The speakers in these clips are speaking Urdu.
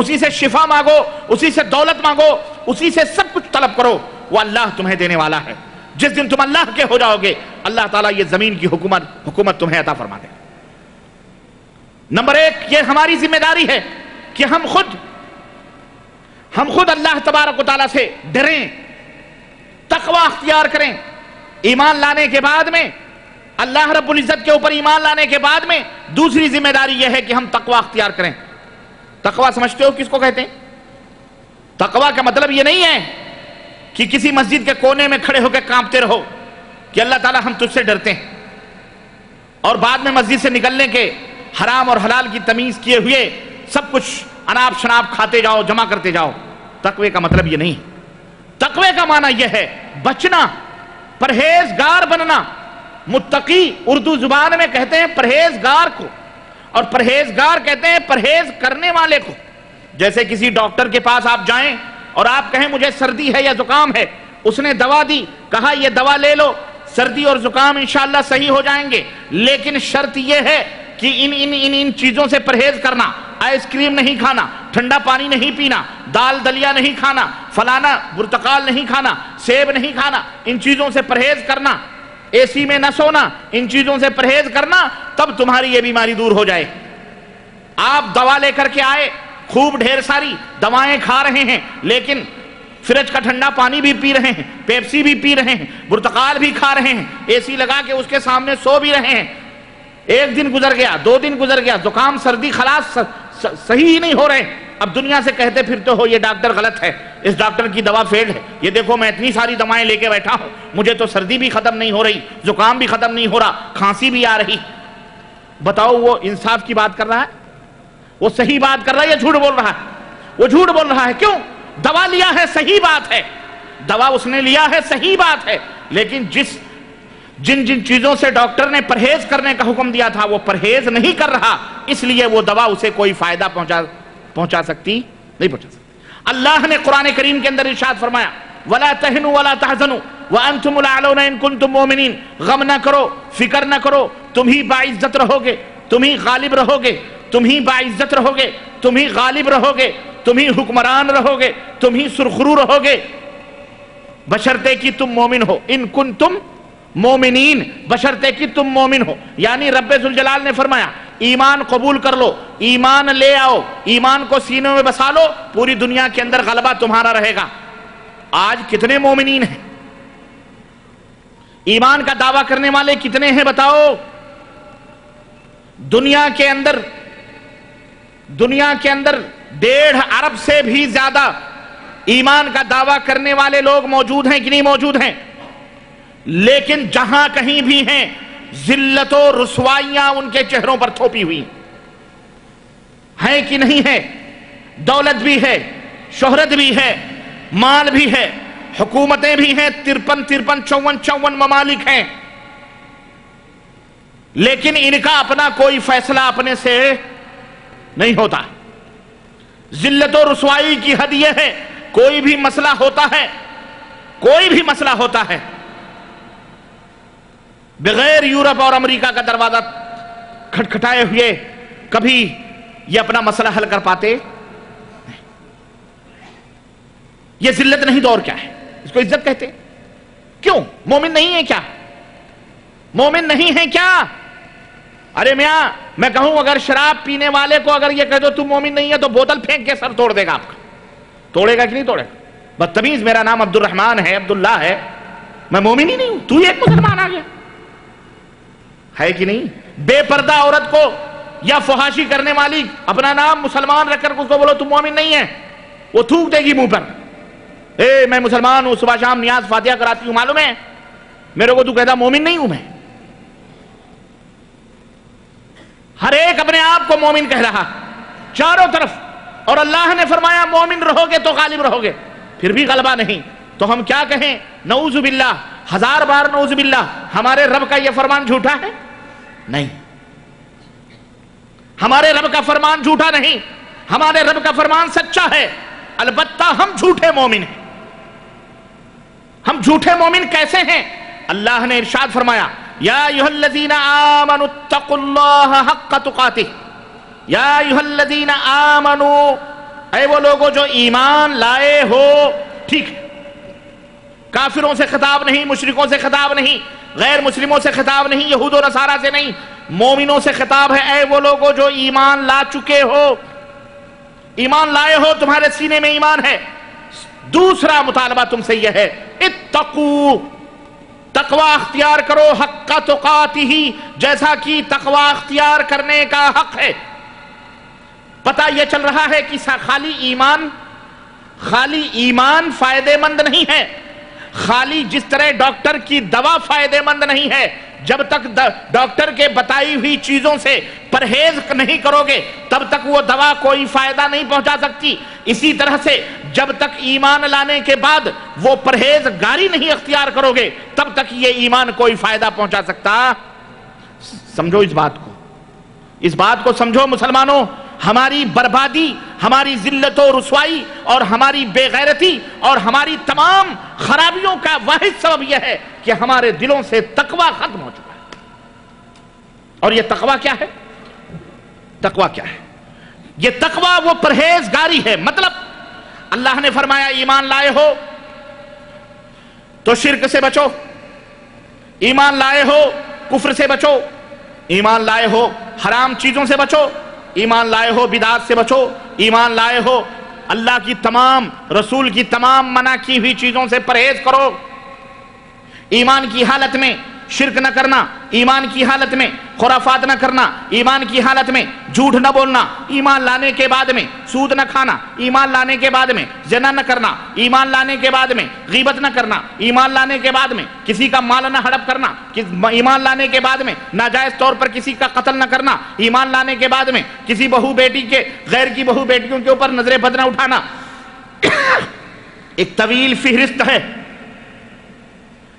اسی سے شفا مانگو، اسی سے دولت مانگو، اسی سے سب کچھ طلب کرو، وہ اللہ تمہیں دینے والا ہے۔ جس دن تم اللہ کے ہو جاؤ گے، اللہ تعالیٰ یہ زمین کی حکومت تمہیں عطا فرما دے۔ نمبر ایک، یہ ہماری ذمہ داری ہے کہ ہم خود اللہ تبارک و تعالیٰ سے ڈریں، تقوی اختیار کریں۔ ایمان لانے کے بعد میں، اللہ رب العزت کے اوپر ایمان لانے کے بعد میں دوسری ذمہ داری یہ ہے کہ ہم تقوی اختیار کریں۔ تقوی سمجھتے ہو کس کو کہتے ہیں؟ تقوی کا مطلب یہ نہیں ہے کہ کسی مسجد کے کونے میں کھڑے ہو کے کانپتے رہو کہ اللہ تعالیٰ ہم تجھ سے ڈرتے ہیں، اور بعد میں مسجد سے نکلنے کے حرام اور حلال کی تمیز کیے ہوئے سب کچھ اناپ شناپ کھاتے جاؤ، جمع کرتے جاؤ۔ تقوی کا مطلب یہ نہیں۔ تقوی کا معنی یہ ہے بچنا، پرہیزگار بننا۔ متقی اردو زبان میں کہتے ہیں پرہیزگار کو، اور پرہیزگار کہتے ہیں پرہیز کرنے والے کو۔ جیسے کسی ڈاکٹر کے پاس آپ جائیں اور آپ کہیں مجھے سردی ہے یا زکام ہے، اس نے دوا دی، کہا یہ دوا لے لو، سردی اور زکام انشاءاللہ صحیح ہو جائیں گے، لیکن شرط یہ ہے کہ ان چیزوں سے پرہیز کرنا۔ آئس کریم نہیں کھانا، ٹھنڈا پانی نہیں پینا، دال دلیا نہیں کھانا، فلانا برتقال نہیں کھانا، سیب نہیں کھانا، ان چیزوں سے پرہیز کرنا، اے سی میں نہ سونا، ان چیزوں سے پرہیز کرنا، تب تمہاری یہ بیماری دور ہو جائے۔ آپ دوا لے کر کے آئے، خوب ڈھیر ساری دوائیں کھا رہے ہیں، لیکن فریج کا ٹھنڈا پانی بھی پی رہے ہیں، پیپسی بھی پی رہے ہیں، برتقال بھی کھا رہے ہیں، اے سی لگا کے اس کے سامنے سو بھی رہے ہیں۔ ایک دن گزر گیا، 2 دن گزر گیا، زکام سردی خلاص صحیح ہی نہیں ہو رہے، اب دنیا سے کہتے پھرتے ہو یہ ڈاکٹر غلط ہے، اس ڈاکٹر کی دوا فیل ہے، یہ دیکھو میں اتنی ساری دوائیں لے کے بیٹھا ہوں، مجھے تو سردی بھی ختم نہیں ہو رہی، زکام بھی ختم نہیں ہو رہا، کھانسی بھی آ رہی۔ بتاؤ وہ انصاف کی بات کر رہا ہے؟ وہ صحیح بات کر رہا ہے یا جھوٹ بول رہا ہے؟ وہ جھوٹ بول رہا ہے۔ کیوں؟ دوا لیا ہے، صحیح بات ہے، دوا اس نے لیا ہے، صحیح بات ہے، لیکن جن چیزوں سے ڈاکٹر نے پرہیز کرنے کا حکم دیا تھا وہ پرہیز نہیں کر رہا، اس لیے وہ دوا اسے کوئی فائدہ پہنچا سکتی نہیں پہنچا سکتی۔ اللہ نے قرآن کریم کے اندر ارشاد فرمایا وَلَا تَهِنُوا وَلَا تَحْزَنُوا وَأَنْتُمُ الْأَعْلَوْنَ إِن كُنتُم مُؤْمِنِينَ۔ غم نہ کرو، فکر نہ کرو، تم ہی باعزت رہو گے، تم ہی غالب رہو گے، تم ہی باعزت رہو گے، تم ہی غالب رہو گے، تم ہی حکمران رہو گے، تم ہی سرخرو رہو گے، بشرطے کہ تم مومن ہو۔ ان کنتم مومنین، بشرطے کہ تم مومن ہو، یعنی رب ذوالجلال نے فرمایا ایمان قبول کر لو، ایمان لے آؤ، ایمان کو سینوں میں بسا لو، پوری دنیا کے اندر غلبہ تمہارا رہے گا۔ آج کتنے مومنین ہیں؟ ایمان کا دعویٰ کرنے والے کتنے ہیں بتاؤ؟ دنیا کے اندر 1.5 ارب سے بھی زیادہ ایمان کا دعویٰ کرنے والے لوگ موجود ہیں کہ نہیں موجود ہیں؟ لیکن جہاں کہیں بھی ہیں ذلت و رسوائیاں ان کے چہروں پر تھوپی ہوئی ہیں کہ نہیں ہے؟ دولت بھی ہے، شہرت بھی ہے، مال بھی ہے، حکومتیں بھی ہیں، 53 ممالک ہیں، لیکن ان کا اپنا کوئی فیصلہ اپنے سے نہیں ہوتا۔ ذلت و رسوائی کی حد یہ ہے کوئی بھی مسئلہ ہوتا ہے بغیر یورپ اور امریکہ کا دروازہ کھٹکھٹائے ہوئے کبھی یہ اپنا مسئلہ حل کر پاتے نہیں۔ یہ ذلت نہیں تو اور کیا ہے؟ اس کو عزت کہتے ہیں۔ کیوں؟ مومن نہیں ہے کیا؟ مومن نہیں ہے کیا؟ ارے میاں میں کہوں اگر شراب پینے والے کو اگر یہ کہہ دو تم مومن نہیں ہے تو بوتل پھینک کے سر توڑ دے گا آپ کا۔ توڑے گا کہ نہیں توڑے گا؟ بدتمیز، میرا نام عبد الرحمن ہے، عبداللہ ہے، میں مومن ہی نہیں ہوں، تو ایک مسلمان آ گیا ہے کہ نہیں؟ بے پردہ عورت کو یا فحاشی کرنے والی اپنا نام مسلمان رکھ کر اس کو بولو تم مومن نہیں ہے، وہ تھوک دے گی منہ پر، میں مسلمان ہوں، صبح شام نیاز فاتحہ کراتی ہوں، معلوم ہے میرے کو تو کہتا مومن نہیں ہوں میں۔ ہر ایک اپنے آپ کو مومن کہہ رہا چاروں طرف، اور اللہ نے فرمایا مومن رہو گے تو غالب رہو گے، پھر بھی غلبہ نہیں تو ہم کیا کہیں؟ نعوذ باللہ، 1000 بار نعوذ باللہ۔ ہمارے رب کا یہ فرمان جھوٹا ہے؟ نہیں، ہمارے رب کا فرمان جھوٹا نہیں، ہمارے رب کا فرمان سچا ہے، البتہ ہم جھوٹے مومن ہیں۔ ہم جھوٹے مومن کیسے ہیں؟ اللہ نے ارشاد فرمایا یا ایھا الذین آمنوا اتقوا اللہ حق تقاتہ، یا ایھا الذین آمنوا اے وہ لوگوں جو ایمان لائے ہو. ٹھیک ہے، کافروں سے خطاب نہیں، مشرکوں سے خطاب نہیں، غیر مسلموں سے خطاب نہیں، یہود و نصارہ سے نہیں، مومنوں سے خطاب ہے. اے وہ لوگوں جو ایمان لا چکے ہو، ایمان لائے ہو، تمہارے سینے میں ایمان ہے. دوسرا مطالبہ تم سے یہ ہے، اتقو، تقوی اختیار کرو، حق تقاتہ، جیسا کہ تقوی اختیار کرنے کا حق ہے. پتہ یہ چل رہا ہے کہ خالی ایمان فائدے مند نہیں ہے. خالی جس طرح ڈاکٹر کی دوا فائدے مند نہیں ہے، جب تک ڈاکٹر کے بتائی ہوئی چیزوں سے پرہیز نہیں کرو گے تب تک وہ دوا کوئی فائدہ نہیں پہنچا سکتی. اسی طرح سے جب تک ایمان لانے کے بعد وہ پرہیزگاری نہیں اختیار کرو گے تب تک یہ ایمان کوئی فائدہ پہنچا سکتا. سمجھو اس بات کو سمجھو مسلمانوں. ہماری بربادی، ہماری ذلت و رسوائی اور ہماری بے غیرتی اور ہماری تمام خرابیوں کا واحد سبب یہ ہے کہ ہمارے دلوں سے تقوی ختم ہو چکا ہے. اور یہ تقوی کیا ہے؟ تقوی کیا ہے؟ یہ تقوی وہ پرہیزگاری ہے. مطلب اللہ نے فرمایا ایمان لائے ہو تو شرک سے بچو، ایمان لائے ہو کفر سے بچو، ایمان لائے ہو حرام چیزوں سے بچو، ایمان لائے ہو بدعات سے بچو، ایمان لائے ہو اللہ کی تمام، رسول کی تمام منع کی ہوئی چیزوں سے پرہیز کرو. ایمان کی حالت میں شرک نہ کرنا، ایمان کی حالت میں خرافات نہ کرنا، ایمان کی حالت میں جھوٹ نہ بولنا، ایمان لانے کے بعد میں سود نہ کھانا، ایمان لانے کے بعد میں زنا نہ کرنا، ایمان لانے کے بعد میں غیبت نہ کرنا، ایمان لانے کے بعد میں کسی کا مال نہ ہڑپ کرنا، ایمان لانے کے بعد میں ناجائز طور پر کسی کا قتل نہ کرنا، ایمان لانے کے بعد میں کسی بہو بیٹی کے، غیر کی بہو بیٹیوں کے اوپر نظر بد نہ اٹھانا. ایک طویل فہرست ہے،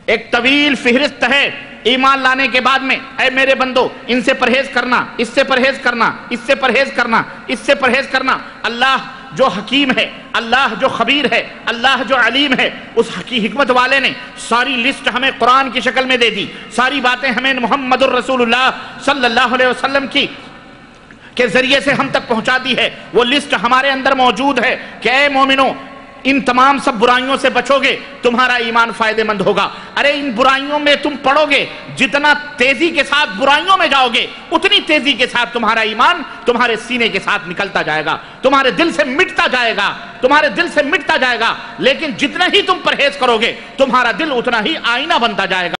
ایک طویل فہرست ہے ایمان لانے کے بعد میں. اے میرے بندو، ان سے پرہیز کرنا، اس سے پرہیز کرنا، اس سے پرہیز کرنا، اس سے پرہیز کرنا. اللہ جو حکیم ہے، اللہ جو خبیر ہے، اللہ جو علیم ہے، اس حکمت والے نے ساری لسٹ ہمیں قرآن کی شکل میں دے دی. ساری باتیں ہمیں محمد الرسول اللہ صلی اللہ علیہ وسلم کی کے ذریعے سے ہم تک پہنچا دی ہے. وہ لسٹ ہمارے اندر موجود ہے کہ اے مومنوں، ان تمام سب برائیوں سے بچو گے تمہارا ایمان فائدے مند ہوگا. ارے ان برائیوں میں تم پڑو گے، جتنا تیزی کے ساتھ برائیوں میں جاؤ گے اتنی تیزی کے ساتھ تمہارا ایمان تمہارے سینے کے ساتھ نکلتا جائے گا، تمہارے دل سے مٹتا جائے گا، تمہارے دل سے مٹتا جائے گا. لیکن جتنا ہی تم پرہیز کرو گے تمہارا دل اتنا ہی آئینہ بنتا جائے گا.